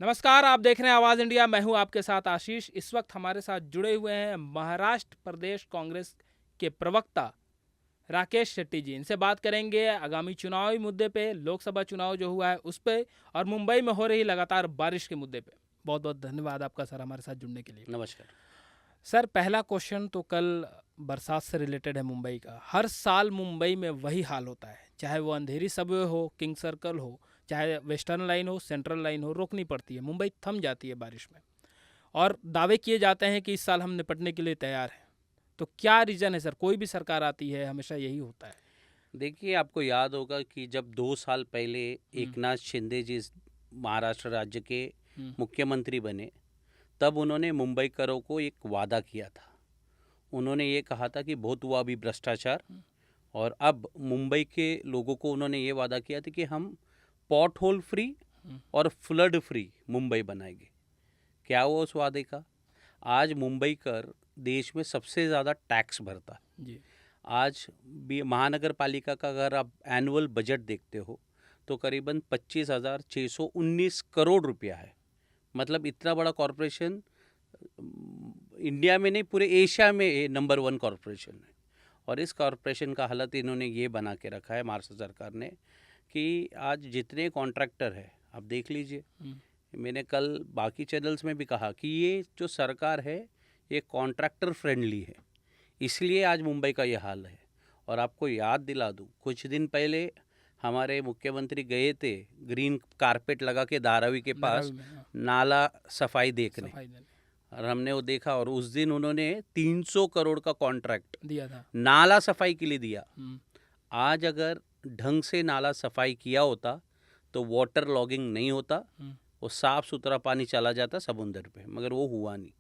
नमस्कार, आप देख रहे हैं आवाज़ इंडिया। मैं हूं आपके साथ आशीष। इस वक्त हमारे साथ जुड़े हुए हैं महाराष्ट्र प्रदेश कांग्रेस के प्रवक्ता राकेश शेट्टी जी। इनसे बात करेंगे आगामी चुनावी मुद्दे पे, लोकसभा चुनाव जो हुआ है उस पे, और मुंबई में हो रही लगातार बारिश के मुद्दे पे। बहुत बहुत धन्यवाद आपका सर हमारे साथ जुड़ने के लिए। नमस्कार। सर, पहला क्वेश्चन तो कल बरसात से रिलेटेड है मुंबई का। हर साल मुंबई में वही हाल होता है, चाहे वो अंधेरी सबवे हो, किंग सर्कल हो, चाहे वेस्टर्न लाइन हो, सेंट्रल लाइन हो, रोकनी पड़ती है। मुंबई थम जाती है बारिश में, और दावे किए जाते हैं कि इस साल हम निपटने के लिए तैयार हैं। तो क्या रीज़न है सर? कोई भी सरकार आती है हमेशा यही होता है। देखिए, आपको याद होगा कि जब 2 साल पहले हम्म, एकनाथ शिंदे जी महाराष्ट्र राज्य के हम्म, मुख्यमंत्री बने, तब उन्होंने मुंबईकरों को एक वादा किया था। उन्होंने ये कहा था कि बहुत हुआ अभी भ्रष्टाचार, हम्म, और अब मुंबई के लोगों को उन्होंने ये वादा किया था कि हम पॉट होल फ्री हम्म, और फ्लड फ्री मुंबई बनाएंगे। क्या हुआ उस वादे का? आज मुंबई कर देश में सबसे ज़्यादा टैक्स भरता है। जी। आज भी महानगर पालिका का अगर आप एनुअल बजट देखते हो तो करीबन 25,619 करोड़ रुपया है। मतलब इतना बड़ा कॉरपोरेशन इंडिया में नहीं, पूरे एशिया में ये नंबर 1 कॉरपोरेशन है। और इस कॉरपोरेशन का हालत इन्होंने ये बना के रखा है महाराष्ट्र सरकार ने, कि आज जितने कॉन्ट्रैक्टर है आप देख लीजिए। हम्म, मैंने कल बाकी चैनल्स में भी कहा कि ये जो सरकार है ये कॉन्ट्रैक्टर फ्रेंडली है, इसलिए आज मुंबई का ये हाल है। और आपको याद दिला दूँ, कुछ दिन पहले हमारे मुख्यमंत्री गए थे ग्रीन कारपेट लगा के धारावी के धारावी पास में, हाँ, नाला सफाई देखने, सफाई देने और हमने वो देखा। और उस दिन उन्होंने 300 करोड़ का कॉन्ट्रैक्ट दिया था। नाला सफाई के लिए दिया। हम्म, आज अगर ढंग से नाला सफाई किया होता तो वाटर लॉगिंग नहीं होता, हम्म। वो साफ़ सुथरा पानी चला जाता समुंदर पे, मगर वो हुआ नहीं।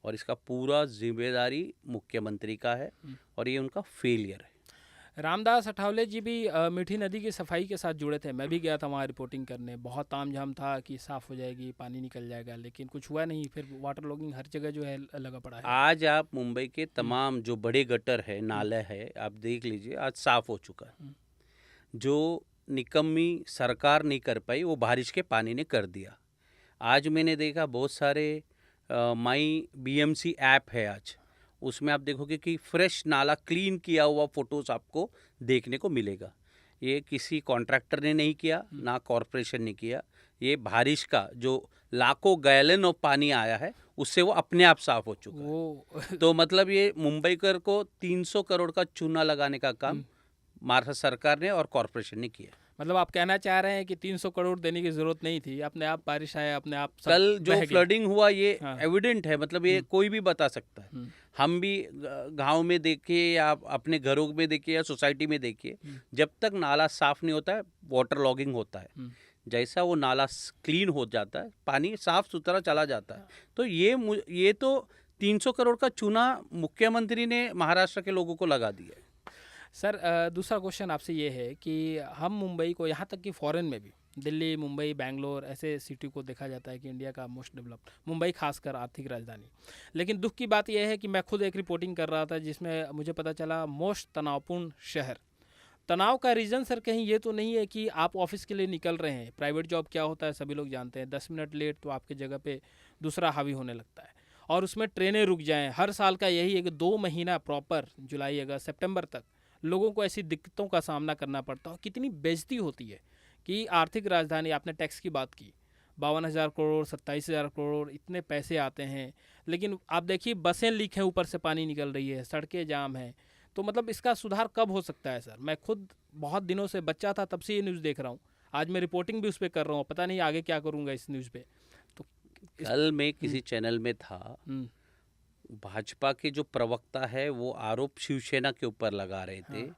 और इसका पूरा जिम्मेदारी मुख्यमंत्री का है, और ये उनका फेलियर है। रामदास अठावले जी भी मीठी नदी की सफाई के साथ जुड़े थे। मैं भी गया था वहाँ रिपोर्टिंग करने। बहुत तामझाम था कि साफ़ हो जाएगी, पानी निकल जाएगा, लेकिन कुछ हुआ नहीं। फिर वाटर लॉगिंग हर जगह जो है लगा पड़ा है। आज आप मुंबई के हम्म, तमाम जो बड़े गटर है, हम्म, नाले है, आप देख लीजिए, आज साफ़ हो चुका है। हम्म, जो निकम्मी सरकार नहीं कर पाई वो बारिश के पानी ने कर दिया। आज मैंने देखा बहुत सारे माई बीएमसी ऐप है आज, उसमें आप देखोगे कि फ्रेश नाला क्लीन किया हुआ फ़ोटोज़ आपको देखने को मिलेगा। ये किसी कॉन्ट्रैक्टर ने नहीं किया, ना कॉरपोरेशन ने किया। ये बारिश का जो लाखों गैलन ऑफ पानी आया है उससे वो अपने आप साफ़ हो चुका है। वो तो मतलब ये मुंबईकर को 300 करोड़ का चूना लगाने का काम हम्म, महाराष्ट्र सरकार ने और कॉरपोरेशन ने किया। मतलब आप कहना चाह रहे हैं कि 300 करोड़ देने की ज़रूरत नहीं थी, अपने आप बारिश आया, अपने आप सब कल जो बह गया। फ्लडिंग हुआ ये हाँ। एविडेंट है, मतलब ये हम्म, कोई भी बता सकता है। हम्म, हम भी गांव में देखिए या अपने घरों में देखिए या सोसाइटी में देखिए, हम्म, जब तक नाला साफ नहीं होता है वाटर लॉगिंग होता है। हम्म। जैसा वो नाला क्लीन हो जाता है, पानी साफ सुथरा चला जाता है। तो ये तो 300 करोड़ का चूना मुख्यमंत्री ने महाराष्ट्र के लोगों को लगा दिया है। सर, दूसरा क्वेश्चन आपसे ये है कि हम मुंबई को, यहाँ तक कि फॉरेन में भी, दिल्ली, मुंबई, बैंगलोर, ऐसे सिटी को देखा जाता है कि इंडिया का मोस्ट डेवलप्ड, मुंबई खासकर आर्थिक राजधानी। लेकिन दुख की बात यह है कि मैं खुद एक रिपोर्टिंग कर रहा था जिसमें मुझे पता चला मोस्ट तनावपूर्ण शहर। तनाव का रीज़न सर कहीं ये तो नहीं है कि आप ऑफिस के लिए निकल रहे हैं। प्राइवेट जॉब क्या होता है सभी लोग जानते हैं। 10 मिनट लेट तो आपकी जगह पे दूसरा हावी होने लगता है, और उसमें ट्रेनें रुक जाएं। हर साल का यही है कि 2 महीना प्रॉपर, जुलाई, अगस्त, सितंबर तक लोगों को ऐसी दिक्कतों का सामना करना पड़ता है। कितनी बेइज्जती होती है कि आर्थिक राजधानी, आपने टैक्स की बात की, 52,000 करोड़, 27,000 करोड़, इतने पैसे आते हैं, लेकिन आप देखिए बसें लीक हैं, ऊपर से पानी निकल रही है, सड़कें जाम हैं। तो मतलब इसका सुधार कब हो सकता है सर? मैं खुद बहुत दिनों से, बच्चा था तब से ये न्यूज़ देख रहा हूँ। आज मैं रिपोर्टिंग भी उस पर कर रहा हूँ, पता नहीं आगे क्या करूँगा इस न्यूज़ पे। तो इस कल मैं हम्म, किसी चैनल में था, हम्म, भाजपा के जो प्रवक्ता है वो आरोप शिवसेना के ऊपर लगा रहे थे। हाँ,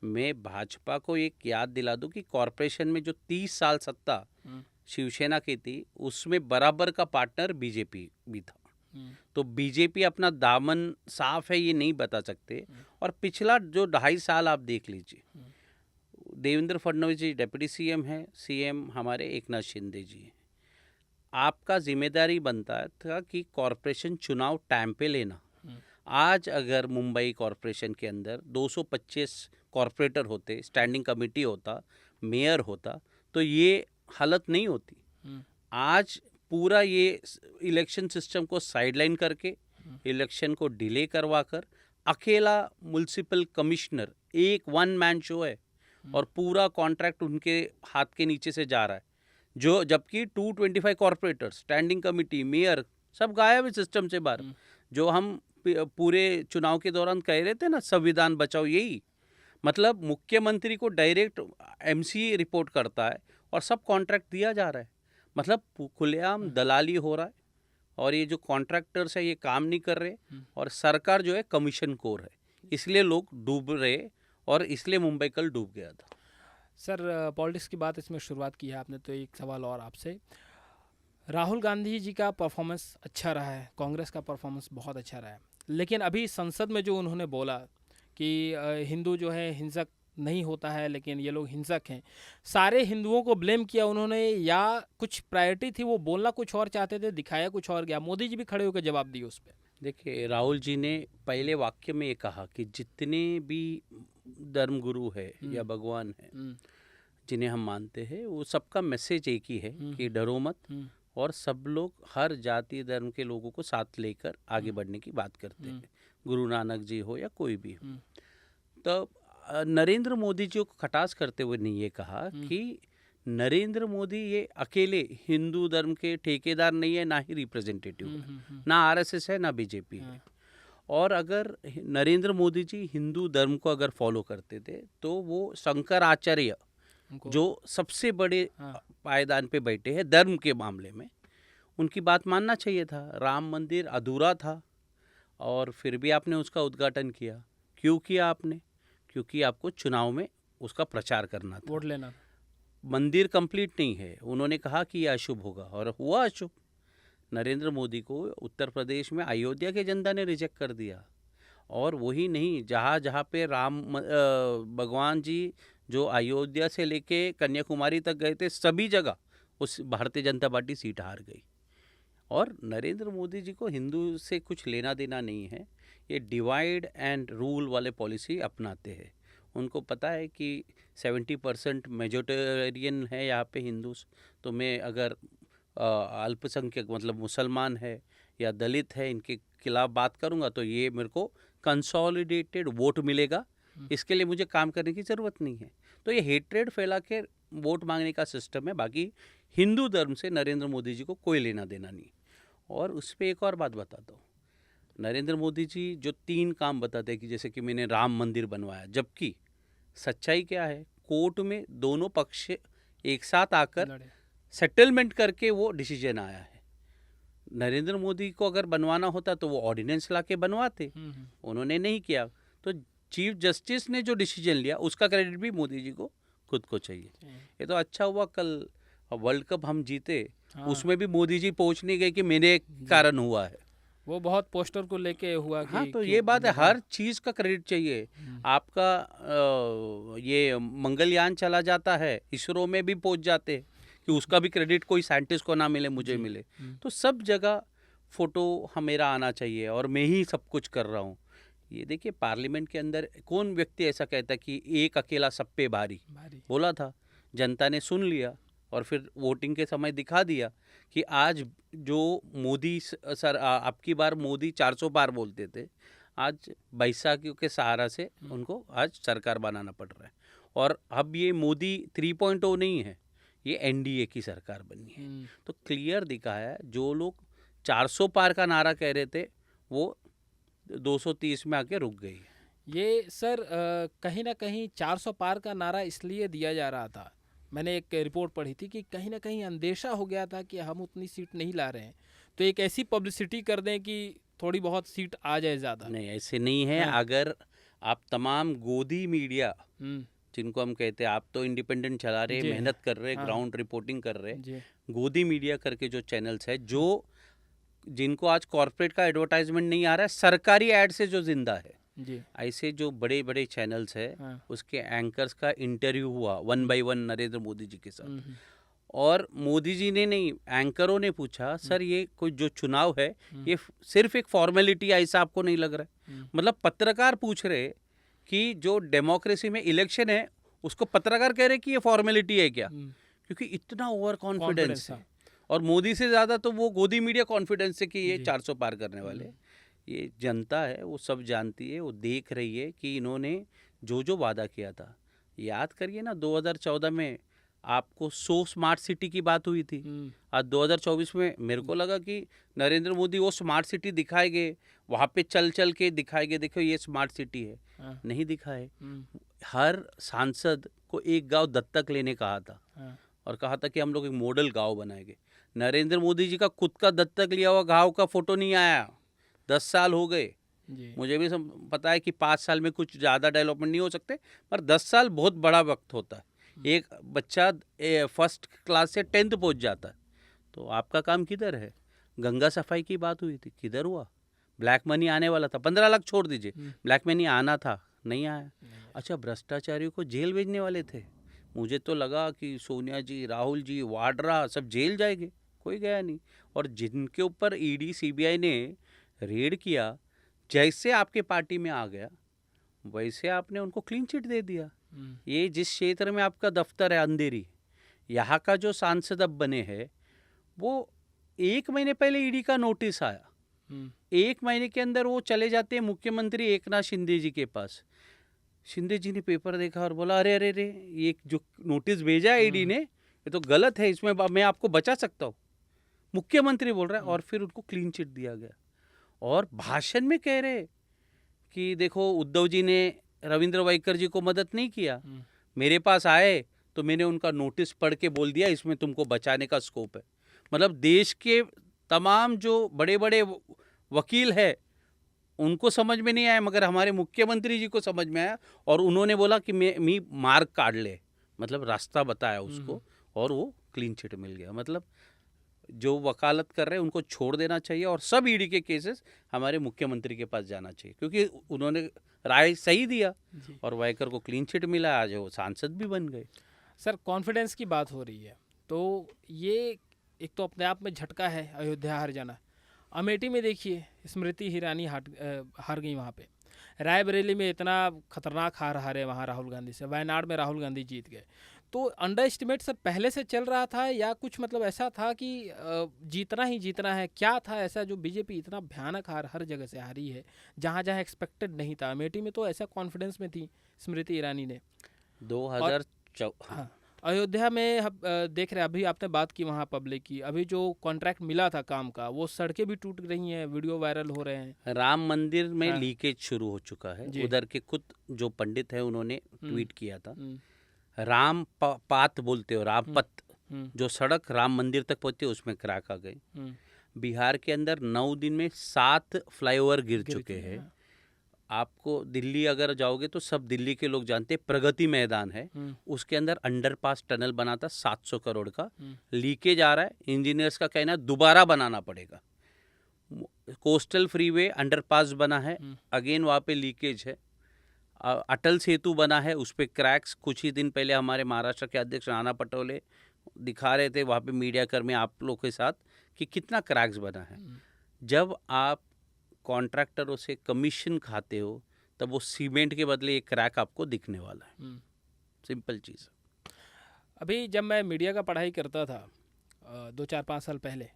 मैं भाजपा को एक याद दिला दूं कि कॉरपोरेशन में जो 30 साल सत्ता हम्म, शिवसेना की थी, उसमें बराबर का पार्टनर बीजेपी भी था। हम्म, तो बीजेपी अपना दामन साफ है ये नहीं बता सकते। और पिछला जो 2.5 साल आप देख लीजिए, हम्म, देवेंद्र फडणवीस जी डिप्टी सीएम है, सीएम हमारे एकनाथ शिंदे जी हैं। आपका जिम्मेदारी बनता था कि कॉरपोरेशन चुनाव टाइम पे लेना। हम्म, आज अगर मुंबई कॉरपोरेशन के अंदर 225 कॉरपोरेटर होते, स्टैंडिंग कमेटी होता, मेयर होता, तो ये हालत नहीं होती। हम्म, आज पूरा ये इलेक्शन सिस्टम को साइडलाइन करके इलेक्शन को डिले करवा कर अकेला म्युनिसिपल कमिश्नर एक वन मैन शो है और पूरा कॉन्ट्रैक्ट उनके हाथ के नीचे से जा रहा है, जो जबकि 225 कॉर्पोरेटर्स, स्टैंडिंग कमेटी, मेयर सब गायब है सिस्टम से बाहर। जो हम पूरे चुनाव के दौरान कह रहे थे ना, संविधान बचाओ, यही मतलब मुख्यमंत्री को डायरेक्ट एमसी रिपोर्ट करता है और सब कॉन्ट्रैक्ट दिया जा रहा है। मतलब खुलेआम दलाली हो रहा है और ये जो कॉन्ट्रैक्टर्स है ये काम नहीं कर रहे और सरकार जो है कमीशन खोर है, इसलिए लोग डूब रहे और इसलिए मुंबई कल डूब गया था। सर पॉलिटिक्स की बात इसमें शुरुआत की है आपने, तो एक सवाल और आपसे। राहुल गांधी जी का परफॉर्मेंस अच्छा रहा है, कांग्रेस का परफॉर्मेंस बहुत अच्छा रहा है, लेकिन अभी संसद में जो उन्होंने बोला कि हिंदू जो है हिंसक नहीं होता है लेकिन ये लोग हिंसक हैं, सारे हिंदुओं को ब्लेम किया उन्होंने, या कुछ प्रायोरिटी थी, वो बोलना कुछ और चाहते थे, दिखाया कुछ और गया? मोदी जी भी खड़े होकर जवाब दिए उस पर। देखिए, राहुल जी ने पहले वाक्य में ये कहा कि जितने भी धर्मगुरु है या भगवान है जिन्हें हम मानते हैं, वो सबका मैसेज एक ही है कि डरो मत, और सब लोग हर जाति धर्म के लोगों को साथ लेकर आगे बढ़ने की बात करते हैं, गुरु नानक जी हो या कोई भी हो। तो नरेंद्र मोदी जी को खटास करते हुए ने ये कहा कि नरेंद्र मोदी ये अकेले हिंदू धर्म के ठेकेदार नहीं है, ना ही रिप्रेजेंटेटिव है, ना आरएसएस है, ना बीजेपी है। और अगर नरेंद्र मोदी जी हिंदू धर्म को अगर फॉलो करते थे तो वो शंकराचार्य जो सबसे बड़े पायदान पे बैठे हैं धर्म के मामले में, उनकी बात मानना चाहिए था। राम मंदिर अधूरा था और फिर भी आपने उसका उद्घाटन किया। क्यों किया आपने? क्योंकि आपको चुनाव में उसका प्रचार करना था, वोट लेना। मंदिर कंप्लीट नहीं है, उन्होंने कहा कि यह अशुभ होगा और हुआ अशुभ। नरेंद्र मोदी को उत्तर प्रदेश में अयोध्या के जनता ने रिजेक्ट कर दिया। और वही नहीं, जहाँ जहाँ पे भगवान जी जो अयोध्या से लेके कन्याकुमारी तक गए थे, सभी जगह उस भारतीय जनता पार्टी सीट हार गई। और नरेंद्र मोदी जी को हिंदू से कुछ लेना देना नहीं है, ये डिवाइड एंड रूल वाले पॉलिसी अपनाते हैं। उनको पता है कि 70% मेजोरिटेरियन है यहाँ पे हिंदूस, तो मैं अगर अल्पसंख्यक मतलब मुसलमान है या दलित है, इनके खिलाफ बात करूँगा तो ये मेरे को कंसोलिडेटेड वोट मिलेगा, इसके लिए मुझे काम करने की ज़रूरत नहीं है। तो ये हेट्रेड फैला के वोट मांगने का सिस्टम है। बाकी हिंदू धर्म से नरेंद्र मोदी जी को कोई लेना देना नहीं। और उस पर एक और बात बताता हूँ, नरेंद्र मोदी जी जो 3 काम बताते हैं कि जैसे कि मैंने राम मंदिर बनवाया, जबकि सच्चाई क्या है, कोर्ट में दोनों पक्ष एक साथ आकर सेटलमेंट करके वो डिसीजन आया है। नरेंद्र मोदी को अगर बनवाना होता तो वो ऑर्डिनेंस ला के बनवाते, उन्होंने नहीं किया। तो चीफ जस्टिस ने जो डिसीजन लिया उसका क्रेडिट भी मोदी जी को खुद को चाहिए। ये तो अच्छा हुआ कल वर्ल्ड कप हम जीते, उसमें भी मोदी जी पहुंच नहीं गए कि मेरे कारण हुआ है, वो बहुत पोस्टर को लेके हुआ कि हाँ, तो ये बात है, हर चीज़ का क्रेडिट चाहिए। आपका ये मंगलयान चला जाता है, इसरो में भी पहुंच जाते कि उसका भी क्रेडिट कोई साइंटिस्ट को ना मिले, मुझे मिले। तो सब जगह फोटो मेरा आना चाहिए और मैं ही सब कुछ कर रहा हूँ। ये देखिए, पार्लियामेंट के अंदर कौन व्यक्ति ऐसा कहता कि एक अकेला सब पे भारी बोला था, जनता ने सुन लिया और फिर वोटिंग के समय दिखा दिया कि आज जो मोदी सर आपकी बार मोदी 400 पार बोलते थे, आज बैसाखियों के सहारा से उनको आज सरकार बनाना पड़ रहा है। और अब ये मोदी 3.0 नहीं है, ये एनडीए की सरकार बनी है। तो क्लियर दिखा है, जो लोग 400 पार का नारा कह रहे थे वो 230 में आके रुक गई। ये सर कहीं ना कहीं 400 पार का नारा इसलिए दिया जा रहा था, मैंने एक रिपोर्ट पढ़ी थी कि कहीं ना कहीं अंदेशा हो गया था कि हम उतनी सीट नहीं ला रहे हैं, तो एक ऐसी पब्लिसिटी कर दें कि थोड़ी बहुत सीट आ जाए ज़्यादा। नहीं, ऐसे नहीं है। अगर आप तमाम गोदी मीडिया जिनको हम कहते हैं, आप तो इंडिपेंडेंट चला रहे, मेहनत कर रहे, ग्राउंड रिपोर्टिंग कर रहे, गोदी मीडिया करके जो चैनल्स है, जो जिनको आज कॉर्पोरेट का एडवर्टाइजमेंट नहीं आ रहा है, सरकारी एड से जो जिंदा है, ऐसे जो बड़े बड़े चैनल्स है, उसके एंकर्स का इंटरव्यू हुआ 1 by 1 नरेंद्र मोदी जी के साथ। और मोदी जी ने नहीं, एंकरों ने पूछा, सर ये कोई जो चुनाव है ये सिर्फ एक फॉर्मेलिटी है, ऐसा आपको नहीं लग रहा है? मतलब पत्रकार पूछ रहे कि जो डेमोक्रेसी में इलेक्शन है उसको पत्रकार कह रहे कि ये फॉर्मेलिटी है क्या? क्योंकि इतना ओवर कॉन्फिडेंस है। और मोदी से ज़्यादा तो वो गोदी मीडिया कॉन्फिडेंस से कि ये जी। 400 पार करने वाले हैं। ये जनता है, वो सब जानती है, वो देख रही है कि इन्होंने जो जो वादा किया था। याद करिए ना, 2014 में आपको 100 स्मार्ट सिटी की बात हुई थी। आज 2024 में मेरे को लगा कि नरेंद्र मोदी वो स्मार्ट सिटी दिखाएंगे, वहाँ पे चल चल के दिखाएंगे, देखो ये स्मार्ट सिटी है। हाँ। नहीं दिखाए। हर सांसद को एक गांव दत्तक लेने कहा था हाँ। और कहा था कि हम लोग एक मॉडल गांव बनाएंगे। नरेंद्र मोदी जी का खुद का दत्तक लिया हुआ गांव का फोटो नहीं आया। 10 साल हो गए। जी। मुझे भी पता है कि 5 साल में कुछ ज़्यादा डेवलपमेंट नहीं हो सकते, पर 10 साल बहुत बड़ा वक्त होता है। एक बच्चा फर्स्ट क्लास से 10th पहुंच जाता है। तो आपका काम किधर है? गंगा सफाई की बात हुई थी, किधर हुआ? ब्लैक मनी आने वाला था, 15 लाख छोड़ दीजिए, ब्लैक मनी आना था, नहीं आया। अच्छा, भ्रष्टाचारियों को जेल भेजने वाले थे। मुझे तो लगा कि सोनिया जी, राहुल जी, वाड्रा सब जेल जाएंगे, कोई गया नहीं। और जिनके ऊपर ईडी सीबीआई ने रेड किया, जैसे आपके पार्टी में आ गया वैसे आपने उनको क्लीन चिट दे दिया। ये जिस क्षेत्र में आपका दफ्तर है अंधेरी, यहाँ का जो सांसद अब बने हैं, वो 1 महीने पहले ईडी का नोटिस आया, 1 महीने के अंदर वो चले जाते हैं मुख्यमंत्री एकनाथ शिंदे जी के पास। शिंदे जी ने पेपर देखा और बोला, अरे अरे अरे, ये जो नोटिस भेजा है ईडी ने, ये तो गलत है, इसमें मैं आपको बचा सकता हूँ। मुख्यमंत्री बोल रहा है, और फिर उनको क्लीन चिट दिया गया। और भाषण में कह रहे कि देखो, उद्धव जी ने रविंद्र वाइकर जी को मदद नहीं किया, मेरे पास आए तो मैंने उनका नोटिस पढ़ के बोल दिया इसमें तुमको बचाने का स्कोप है। मतलब देश के तमाम जो बड़े बड़े वकील है उनको समझ में नहीं आया, मगर हमारे मुख्यमंत्री जी को समझ में आया और उन्होंने बोला कि मी मार्ग काट ले, मतलब रास्ता बताया उसको, और वो क्लीन चिट मिल गया। मतलब जो वकालत कर रहे हैं उनको छोड़ देना चाहिए और सब ईडी के केसेस हमारे मुख्यमंत्री के पास जाना चाहिए, क्योंकि उन्होंने राय सही दिया और वाइकर को क्लीन चिट मिला, आज वो सांसद भी बन गए। सर, कॉन्फिडेंस की बात हो रही है, तो ये एक तो अपने आप में झटका है अयोध्या हार जाना। अमेठी में देखिए, स्मृति ईरानी हार गई वहाँ पे। रायबरेली में इतना खतरनाक हारे वहाँ राहुल गांधी से। वायनाड में राहुल गांधी जीत गए। तो अंडर एस्टिमेट सर पहले से चल रहा था या कुछ मतलब ऐसा था कि जीतना ही जीतना है? क्या था ऐसा जो बीजेपी इतना भयानक हार हर जगह से हारी है, जहाँ जहाँ एक्सपेक्टेड नहीं था? अमेठी में तो ऐसा कॉन्फिडेंस में थी स्मृति ईरानी ने। 2014 हाँ, अयोध्या में हम देख रहे हैं, अभी आपने बात की वहाँ पब्लिक की, अभी जो कॉन्ट्रैक्ट मिला था काम का, वो सड़कें भी टूट रही हैं, वीडियो वायरल हो रहे हैं। राम मंदिर में हाँ। लीकेज शुरू हो चुका है। जी। उधर के खुद जो पंडित है उन्होंने ट्वीट किया था, हम्म, पात बोलते हो, रामपथ, हम्म, जो सड़क राम मंदिर तक पहुंचती है उसमें क्रैक आ गई। हम्म, बिहार के अंदर 9 दिन में 7 फ्लाईओवर गिर चुके हैं। हाँ। आपको दिल्ली अगर जाओगे तो सब दिल्ली के लोग जानते हैं, प्रगति मैदान है, उसके अंदर अंडरपास टनल बना था 700 करोड़ का, लीकेज आ रहा है। इंजीनियर्स का कहना है दोबारा बनाना पड़ेगा। कोस्टल फ्रीवे अंडरपास बना है, अगेन वहाँ पे लीकेज है। अटल सेतु बना है, उस पर क्रैक्स। कुछ ही दिन पहले हमारे महाराष्ट्र के अध्यक्ष नाना पटोले दिखा रहे थे वहाँ पे मीडिया कर्मी आप लोग के साथ कि कितना क्रैक्स बना है। जब आप कॉन्ट्रैक्टरों से कमीशन खाते हो तब वो सीमेंट के बदले एक क्रैक आपको दिखने वाला है। सिंपल चीज़। अभी जब मैं मीडिया का पढ़ाई करता था 2-4-5 साल पहले,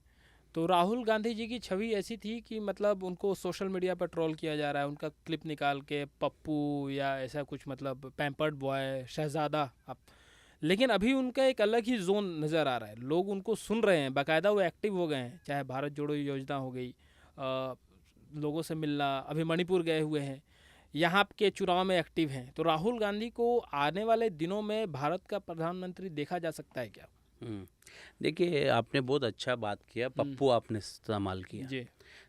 तो राहुल गांधी जी की छवि ऐसी थी कि मतलब उनको सोशल मीडिया पर ट्रोल किया जा रहा है, उनका क्लिप निकाल के पप्पू या ऐसा कुछ, मतलब पैम्पर्ड बॉय, शहजादा। आप लेकिन अभी उनका एक अलग ही जोन नज़र आ रहा है, लोग उनको सुन रहे हैं, बाकायदा वो एक्टिव हो गए हैं। चाहे भारत जोड़ो योजना हो गई, लोगों से मिलना, अभी मणिपुर गए हुए हैं, यहाँ के चुनाव में एक्टिव हैं। तो राहुल गांधी को आने वाले दिनों में भारत का प्रधानमंत्री देखा जा सकता है क्या? देखिए, आपने बहुत अच्छा बात किया, पप्पू आपने इस्तेमाल किया जी।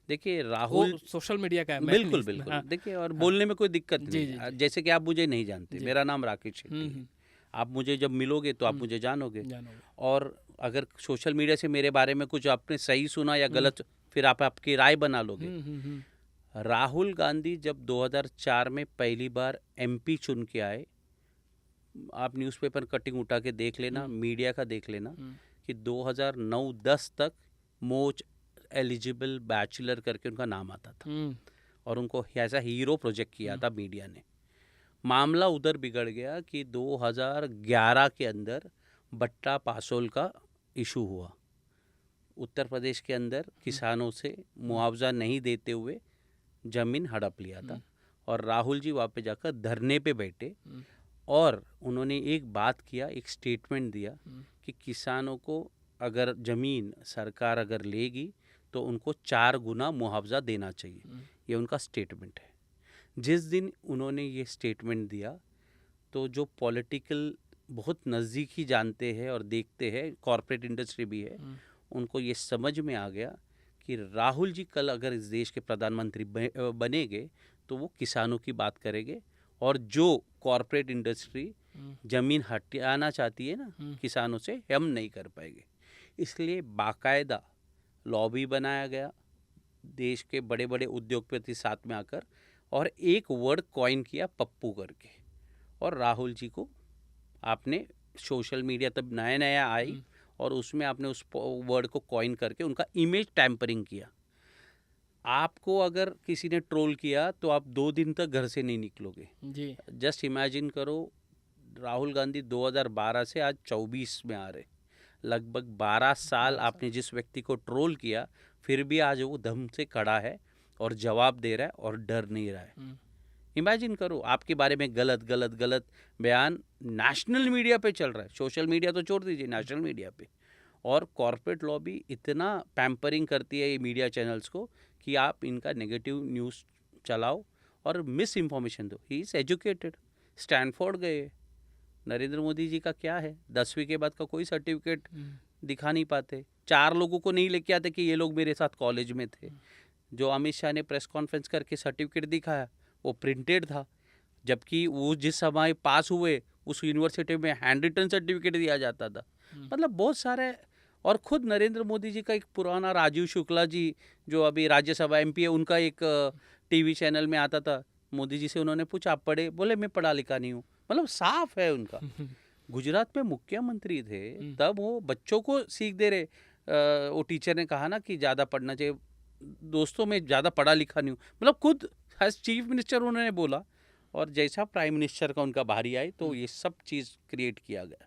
देखिए, राहुल सोशल मीडिया का है, बिल्कुल बिल्कुल। हाँ। देखिए, और बोलने में कोई दिक्कत जी, नहीं जी, है। जी। जैसे कि आप मुझे नहीं जानते, मेरा नाम राकेश शेट्टी है। हम्म, आप मुझे जब मिलोगे तो आप मुझे जानोगे। जानोगे। और अगर सोशल मीडिया से मेरे बारे में कुछ आपने सही सुना या गलत, फिर आप आपकी राय बना लोगे। राहुल गांधी जब 2004 में पहली बार एमपी चुन के आए, आप न्यूज़पेपर कटिंग उठा के देख लेना, मीडिया का देख लेना, कि 2009-10 तक मोस्ट एलिजिबल बैचलर करके उनका नाम आता था और उनको ऐसा हीरो प्रोजेक्ट किया था मीडिया ने। मामला उधर बिगड़ गया कि 2011 के अंदर बट्टा पासोल का इशू हुआ, उत्तर प्रदेश के अंदर किसानों से मुआवजा नहीं देते हुए जमीन हड़प लिया था और राहुल जी वहाँ पे जाकर धरने पे बैठे और उन्होंने एक बात किया, एक स्टेटमेंट दिया कि किसानों को अगर ज़मीन सरकार अगर लेगी तो उनको 4 गुना मुआवजा देना चाहिए। ये उनका स्टेटमेंट है। जिस दिन उन्होंने ये स्टेटमेंट दिया तो जो पॉलिटिकल बहुत नज़दीकी जानते हैं और देखते हैं, कॉरपोरेट इंडस्ट्री भी है, उनको ये समझ में आ गया कि राहुल जी कल अगर इस देश के प्रधानमंत्री बनेंगे तो वो किसानों की बात करेंगे और जो कॉरपोरेट इंडस्ट्री ज़मीन हटाना चाहती है ना किसानों से, हम नहीं कर पाएंगे। इसलिए बाकायदा लॉबी बनाया गया, देश के बड़े बड़े उद्योगपति साथ में आकर, और एक वर्ड कॉइन किया पप्पू करके, और राहुल जी को आपने सोशल मीडिया तब नया नया आई और उसमें आपने उस वर्ड को कॉइन करके उनका इमेज टैम्परिंग किया। आपको अगर किसी ने ट्रोल किया तो आप 2 दिन तक घर से नहीं निकलोगे जी। जस्ट इमेजिन करो, राहुल गांधी 2012 से आज 24 में आ रहे, लगभग 12 साल आपने जिस व्यक्ति को ट्रोल किया, फिर भी आज वो दम से खड़ा है और जवाब दे रहा है और डर नहीं रहा है। इमेजिन करो, आपके बारे में गलत गलत गलत बयान नेशनल मीडिया पे चल रहा है, सोशल मीडिया तो छोड़ दीजिए, नेशनल मीडिया पे, और कॉरपोरेट लॉबी इतना पैम्परिंग करती है ये मीडिया चैनल्स को कि आप इनका नेगेटिव न्यूज़ चलाओ और मिस इन्फॉर्मेशन दो। ही इज़ एजुकेटेड, स्टैनफोर्ड गए। नरेंद्र मोदी जी का क्या है, 10वीं के बाद का कोई सर्टिफिकेट दिखा नहीं पाते, 4 लोगों को नहीं लेके आते कि ये लोग मेरे साथ कॉलेज में थे। जो अमित शाह ने प्रेस कॉन्फ्रेंस करके सर्टिफिकेट दिखाया वो प्रिंटेड था, जबकि वो जिस समय पास हुए उस यूनिवर्सिटी में हैंड रिटन सर्टिफिकेट दिया जाता था। मतलब बहुत सारे, और खुद नरेंद्र मोदी जी का एक पुराना राजीव शुक्ला जी जो अभी राज्यसभा एमपी है, उनका एक टीवी चैनल में आता था, मोदी जी से उन्होंने पूछा आप पढ़े, बोले मैं पढ़ा लिखा नहीं हूँ। मतलब साफ है उनका। गुजरात में मुख्यमंत्री थे तब वो बच्चों को सीख दे रहे। वो टीचर ने कहा ना कि ज़्यादा पढ़ना चाहिए, दोस्तों में ज़्यादा पढ़ा लिखा नहीं हूँ, मतलब खुद एज चीफ मिनिस्टर उन्होंने बोला, और जैसा प्राइम मिनिस्टर का उनका बारी आई तो ये सब चीज़ क्रिएट किया गया।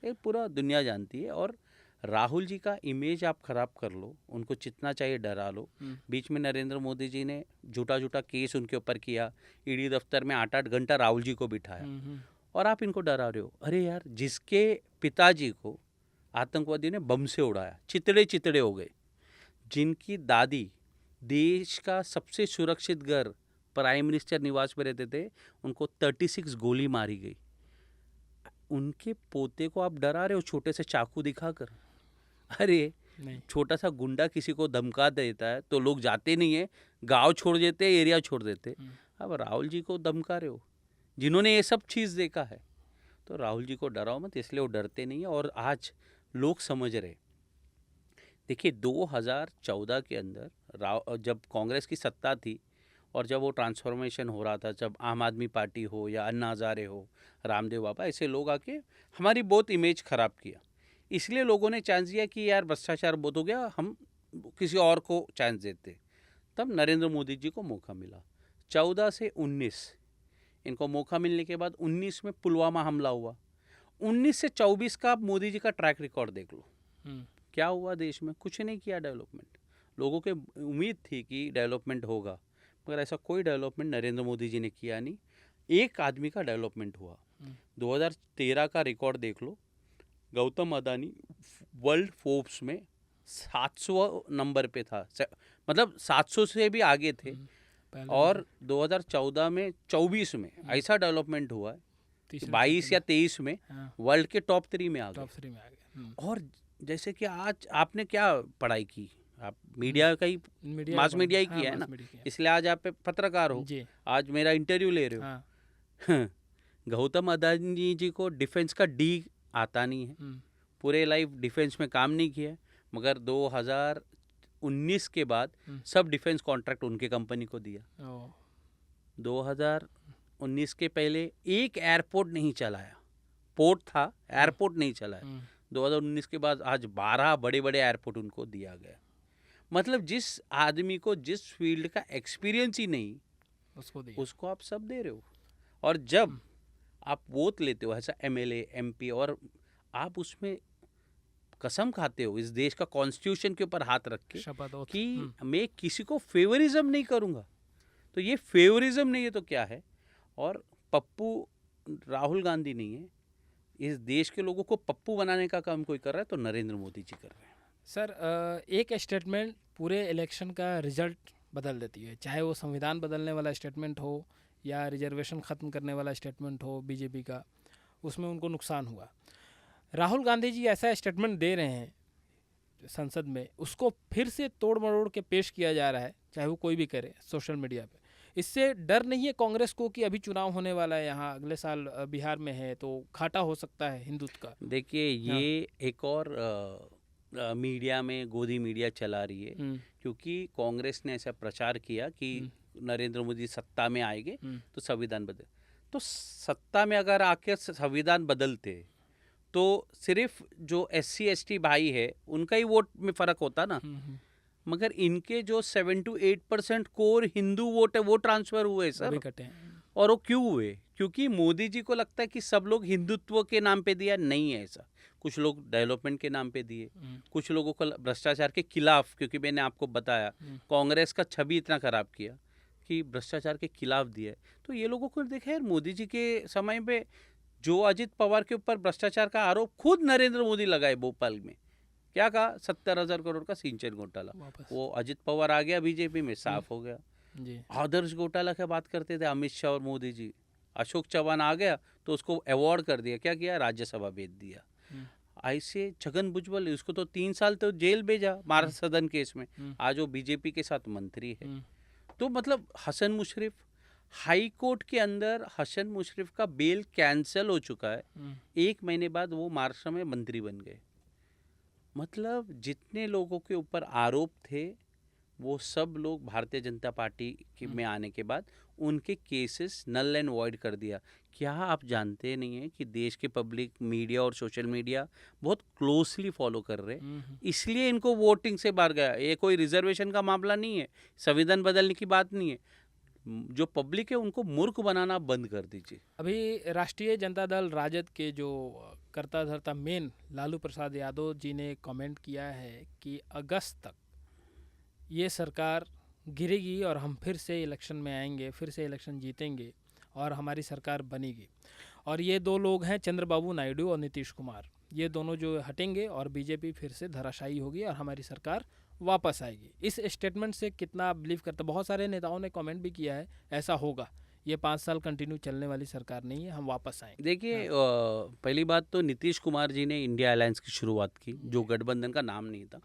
ये पूरा दुनिया जानती है। और राहुल जी का इमेज आप खराब कर लो, उनको जितना चाहिए डरा लो। बीच में नरेंद्र मोदी जी ने झूठा झूठा केस उनके ऊपर किया, ईडी दफ्तर में 8-8 घंटा राहुल जी को बिठाया, और आप इनको डरा रहे हो। अरे यार, जिसके पिताजी को आतंकवादी ने बम से उड़ाया, चितड़े चितड़े हो गए, जिनकी दादी देश का सबसे सुरक्षित घर प्राइम मिनिस्टर निवास में रहते थे, उनको 36 गोली मारी गई, उनके पोते को आप डरा रहे हो छोटे से चाकू दिखाकर। अरे छोटा सा गुंडा किसी को धमका देता है तो लोग जाते नहीं है, गांव छोड़ देते, एरिया छोड़ देते। अब राहुल जी को धमका रहे हो जिन्होंने ये सब चीज़ देखा है। तो राहुल जी को डराओ मत, इसलिए वो डरते नहीं है। और आज लोग समझ रहे, देखिए 2014 के अंदर जब कांग्रेस की सत्ता थी और जब वो ट्रांसफॉर्मेशन हो रहा था, जब आम आदमी पार्टी हो या अन्ना हज़ारे हो, रामदेव बाबा, ऐसे लोग आके हमारी बहुत इमेज ख़राब किया, इसलिए लोगों ने चांस दिया कि यार भ्रष्टाचार बहुत हो गया, हम किसी और को चांस देते। तब नरेंद्र मोदी जी को मौका मिला। 14 से 19 इनको मौका मिलने के बाद 19 में पुलवामा हमला हुआ। 19 से 24 का आप मोदी जी का ट्रैक रिकॉर्ड देख लो, क्या हुआ देश में? कुछ नहीं किया डेवलपमेंट। लोगों के उम्मीद थी कि डेवलपमेंट होगा, मगर ऐसा कोई डेवलपमेंट नरेंद्र मोदी जी ने किया नहीं। एक आदमी का डेवलपमेंट हुआ। 2013 का रिकॉर्ड देख लो, गौतम अदानी वर्ल्ड फोर्ब्स में 700 नंबर पे था, मतलब 700 से भी आगे थे। और 2014 में 24 में ऐसा डेवलपमेंट हुआ है, 22 या 23 में वर्ल्ड के टॉप 3 में आ गए। और जैसे कि आज आपने क्या पढ़ाई की, आप मीडिया का ही, मास मीडिया ही किया है ना, इसलिए आज आप पत्रकार हो, आज मेरा इंटरव्यू ले रहे हो। गौतम अदानी जी को डिफेंस का डी आता नहीं है, पूरे लाइफ डिफेंस में काम नहीं किया, मगर 2019 के बाद सब डिफेंस कॉन्ट्रैक्ट उनके कंपनी को दिया। 2019 के पहले एक एयरपोर्ट नहीं चलाया, पोर्ट था, एयरपोर्ट नहीं चलाया। 2019 के बाद आज 12 बड़े बड़े एयरपोर्ट उनको दिया गया। मतलब जिस आदमी को जिस फील्ड का एक्सपीरियंस ही नहीं, उसको आप सब दे रहे हो। और जब आप वोट लेते हो ऐसा एमएलए एमपी, और आप उसमें कसम खाते हो इस देश का कॉन्स्टिट्यूशन के ऊपर हाथ रख के शपथ ओथ। कि मैं किसी को फेवरिज्म नहीं करूँगा, तो ये फेवरिज्म नहीं है तो क्या है? और पप्पू राहुल गांधी नहीं है, इस देश के लोगों को पप्पू बनाने का काम कोई कर रहा है तो नरेंद्र मोदी जी कर रहे हैं। सर एक स्टेटमेंट पूरे इलेक्शन का रिजल्ट बदल देती है, चाहे वो संविधान बदलने वाला स्टेटमेंट हो या रिजर्वेशन ख़त्म करने वाला स्टेटमेंट हो बीजेपी का, उसमें उनको नुकसान हुआ। राहुल गांधी जी ऐसा स्टेटमेंट दे रहे हैं संसद में, उसको फिर से तोड़ मरोड़ के पेश किया जा रहा है, चाहे वो कोई भी करे सोशल मीडिया पे। इससे डर नहीं है कांग्रेस को कि अभी चुनाव होने वाला है यहाँ अगले साल बिहार में है, तो घाटा हो सकता है हिंदुत्व का? देखिए ये एक और मीडिया में गोदी मीडिया चला रही है, क्योंकि कांग्रेस ने ऐसा प्रचार किया कि नरेंद्र मोदी सत्ता में आएंगे तो संविधान बदल। तो सत्ता में अगर आके संविधान बदलते तो सिर्फ जो SC ST भाई है उनका ही वोट में फर्क होता ना, मगर इनके जो 7 to 8% कोर हिंदू वोट है वो ट्रांसफर हुए सर। अभी कटे हैं। और वो क्यों हुए? क्योंकि मोदी जी को लगता है कि सब लोग हिंदुत्व के नाम पे दिया, नहीं है ऐसा। कुछ लोग डेवलपमेंट के नाम पे दिए, कुछ लोगों को भ्रष्टाचार के खिलाफ, क्योंकि मैंने आपको बताया कांग्रेस का छवि इतना खराब किया कि भ्रष्टाचार के खिलाफ दिया है। तो ये लोगों को देखा यार, मोदी जी के समय पे जो अजित पवार के ऊपर भ्रष्टाचार का आरोप खुद नरेंद्र मोदी लगाए भोपाल में, क्या कहा? 70,000 करोड़ का सिंचन घोटाला, वो अजित पवार आ गया बीजेपी में, साफ हो गया जी। आदर्श घोटाला की बात करते थे अमित शाह और मोदी जी, अशोक चौहान आ गया तो उसको अवार्ड कर दिया, क्या किया? राज्यसभा भेज दिया। ऐसे छगन भुजबल, उसको तो 3 साल तो जेल भेजा महाराष्ट्र सदन केस में, आज वो बीजेपी के साथ मंत्री है। तो मतलब हसन मुशर्रफ, हाई कोर्ट के अंदर हसन मुशर्रफ का बेल कैंसिल हो चुका है, 1 महीने बाद वो महाराष्ट्र में मंत्री बन गए। मतलब जितने लोगों के ऊपर आरोप थे वो सब लोग भारतीय जनता पार्टी में आने के बाद उनके केसेस नल एंड वॉइड कर दिया। क्या आप जानते नहीं हैं कि देश के पब्लिक मीडिया और सोशल मीडिया बहुत क्लोजली फॉलो कर रहे हैं, इसलिए इनको वोटिंग से बाहर गया। ये कोई रिजर्वेशन का मामला नहीं है, संविधान बदलने की बात नहीं है। जो पब्लिक है उनको मूर्ख बनाना बंद कर दीजिए। अभी राष्ट्रीय जनता दल राजद के जो करता धरता मेन लालू प्रसाद यादव जी ने कमेंट किया है कि अगस्त तक ये सरकार गिरेगी और हम फिर से इलेक्शन में आएंगे, फिर से इलेक्शन जीतेंगे और हमारी सरकार बनेगी। और ये 2 लोग हैं, चंद्रबाबू नायडू और नीतीश कुमार, ये दोनों जो हटेंगे और बीजेपी फिर से धराशायी होगी और हमारी सरकार वापस आएगी। इस स्टेटमेंट से कितना बिलीव करता? बहुत सारे नेताओं ने कमेंट भी किया है ऐसा होगा, ये 5 साल कंटिन्यू चलने वाली सरकार नहीं है, हम वापस आएंगे। देखिए पहली बात तो नीतीश कुमार जी ने इंडिया अलायंस की शुरुआत की, जो गठबंधन का नाम नहीं था,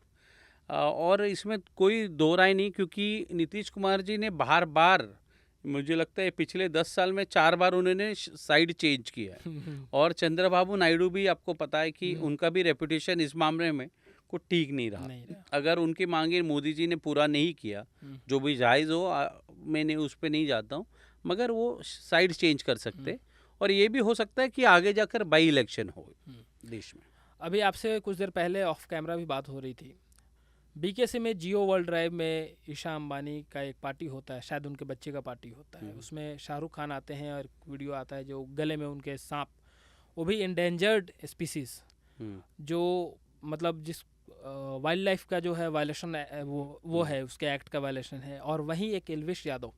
और इसमें कोई दो राय नहीं, क्योंकि नीतीश कुमार जी ने बार बार, मुझे लगता है पिछले 10 साल में 4 बार उन्होंने साइड चेंज किया है। और चंद्रबाबू नायडू भी आपको पता है कि उनका भी रेपुटेशन इस मामले में को ठीक नहीं रहा। अगर उनकी मांगे मोदी जी ने पूरा नहीं किया, जो भी जायज़ हो, मैंने उस पर नहीं जाता हूँ, मगर वो साइड चेंज कर सकते। और ये भी हो सकता है कि आगे जाकर बाई इलेक्शन हो देश में। अभी आपसे कुछ देर पहले ऑफ कैमरा भी बात हो रही थी, BKC में जियो वर्ल्ड ड्राइव में ईशा अंबानी का एक पार्टी होता है, शायद उनके बच्चे का पार्टी होता है, उसमें शाहरुख खान आते हैं और वीडियो आता है जो गले में उनके सांप, वो भी इंडेंजर्ड स्पीसीज, जो मतलब जिस वाइल्ड लाइफ का जो है वायलेशन है, वो है, उसके एक्ट का वायलेशन है। और वहीं एक एल्विश यादव,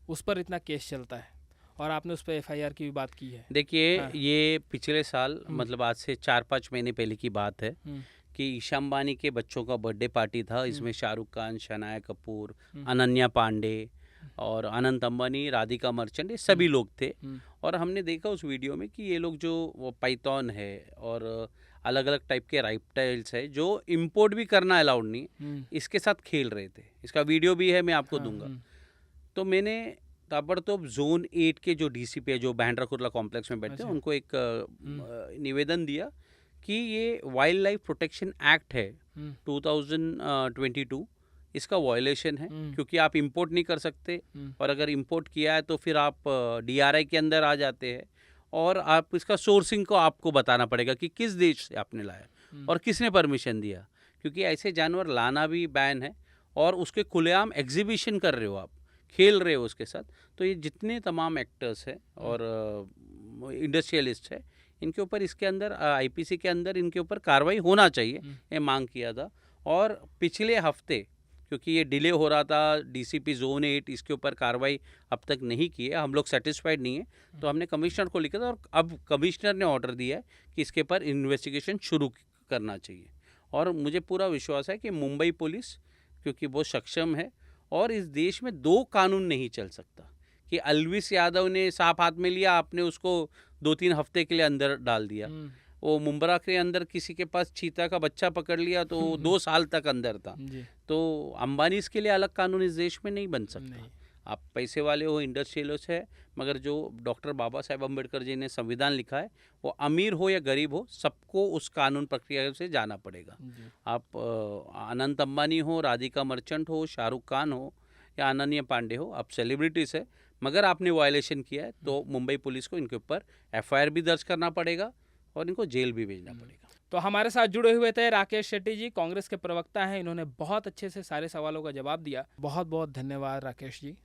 उस पर इतना केस चलता है और आपने उस पर FIR की भी बात की है। देखिए ये पिछले साल, मतलब आज से 4-5 महीने पहले की बात है कि ईशा अंबानी के बच्चों का बर्थडे पार्टी था। इसमें शाहरुख खान, शनाया कपूर, अनन्या पांडे और अनंत अंबानी, राधिका मर्चेंट, ये सभी लोग थे। और हमने देखा उस वीडियो में कि ये लोग जो वो पाइथन है और अलग अलग टाइप के रेप्टाइल्स है जो इंपोर्ट भी करना अलाउड नहीं, इसके साथ खेल रहे थे। इसका वीडियो भी है, मैं आपको दूंगा। तो मैंने ताबड़तोब जोन 8 के जो DCP है, जो बैंड्रा कुर्ला कॉम्प्लेक्स में बैठते हैं, उनको एक निवेदन दिया कि ये वाइल्ड लाइफ प्रोटेक्शन एक्ट है 2022, इसका वायलेशन है, क्योंकि आप इंपोर्ट नहीं कर सकते, और अगर इंपोर्ट किया है तो फिर आप DRI के अंदर आ जाते हैं, और आप इसका सोर्सिंग को आपको बताना पड़ेगा कि किस देश से आपने लाया और किसने परमिशन दिया, क्योंकि ऐसे जानवर लाना भी बैन है और उसके खुलेआम एग्जीबिशन कर रहे हो, आप खेल रहे हो उसके साथ। तो ये जितने तमाम एक्टर्स हैं और इंडस्ट्रियलिस्ट है, इनके ऊपर इसके अंदर आईपीसी के अंदर इनके ऊपर कार्रवाई होना चाहिए, ये मांग किया था। और पिछले हफ्ते क्योंकि ये डिले हो रहा था, डीसीपी जोन 8 इसके ऊपर कार्रवाई अब तक नहीं की है, हम लोग सेटिस्फाइड नहीं है, तो हमने कमिश्नर को लिखा था और अब कमिश्नर ने ऑर्डर दिया है कि इसके ऊपर इन्वेस्टिगेशन शुरू करना चाहिए। और मुझे पूरा विश्वास है कि मुंबई पुलिस क्योंकि बहुत सक्षम है, और इस देश में 2 कानून नहीं चल सकता कि अलविस यादव ने सांप हाथ में लिया, आपने उसको 2-3 हफ्ते के लिए अंदर डाल दिया। वो मुंब्रा के अंदर किसी के पास चीता का बच्चा पकड़ लिया तो 2 साल तक अंदर था। तो अंबानी इसके लिए अलग कानून इस देश में नहीं बन सकता। आप पैसे वाले हो, इंडस्ट्रियलिस्ट है, मगर जो डॉक्टर बाबा साहेब अम्बेडकर जी ने संविधान लिखा है वो अमीर हो या गरीब हो सबको उस कानून प्रक्रिया से जाना पड़ेगा। आप अनंत अंबानी हो, राधिका मर्चेंट हो, शाहरुख खान हो या अनन्या पांडे हो, आप सेलिब्रिटीज़ है, मगर आपने वायलेशन किया है तो मुंबई पुलिस को इनके ऊपर एफआईआर भी दर्ज करना पड़ेगा और इनको जेल भी भेजना पड़ेगा। तो हमारे साथ जुड़े हुए थे राकेश शेट्टी जी, कांग्रेस के प्रवक्ता हैं। इन्होंने बहुत अच्छे से सारे सवालों का जवाब दिया। बहुत बहुत धन्यवाद राकेश जी।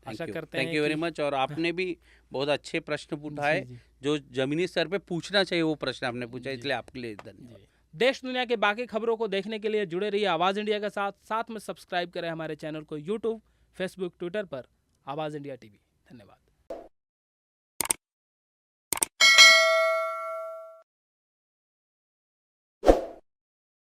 आशा करते हैं थैंक यू वेरी मच। और आपने भी बहुत अच्छे प्रश्न उठाए, जो जमीनी स्तर पे पूछना चाहिए वो प्रश्न आपने पूछा, इसलिए आपके लिए धन्यवाद। देश दुनिया के बाकी खबरों को देखने के लिए जुड़े रहिए आवाज़ इंडिया के साथ में सब्सक्राइब करें हमारे चैनल को यूट्यूब, फेसबुक, ट्विटर पर आवाज़ इंडिया टीवी। धन्यवाद।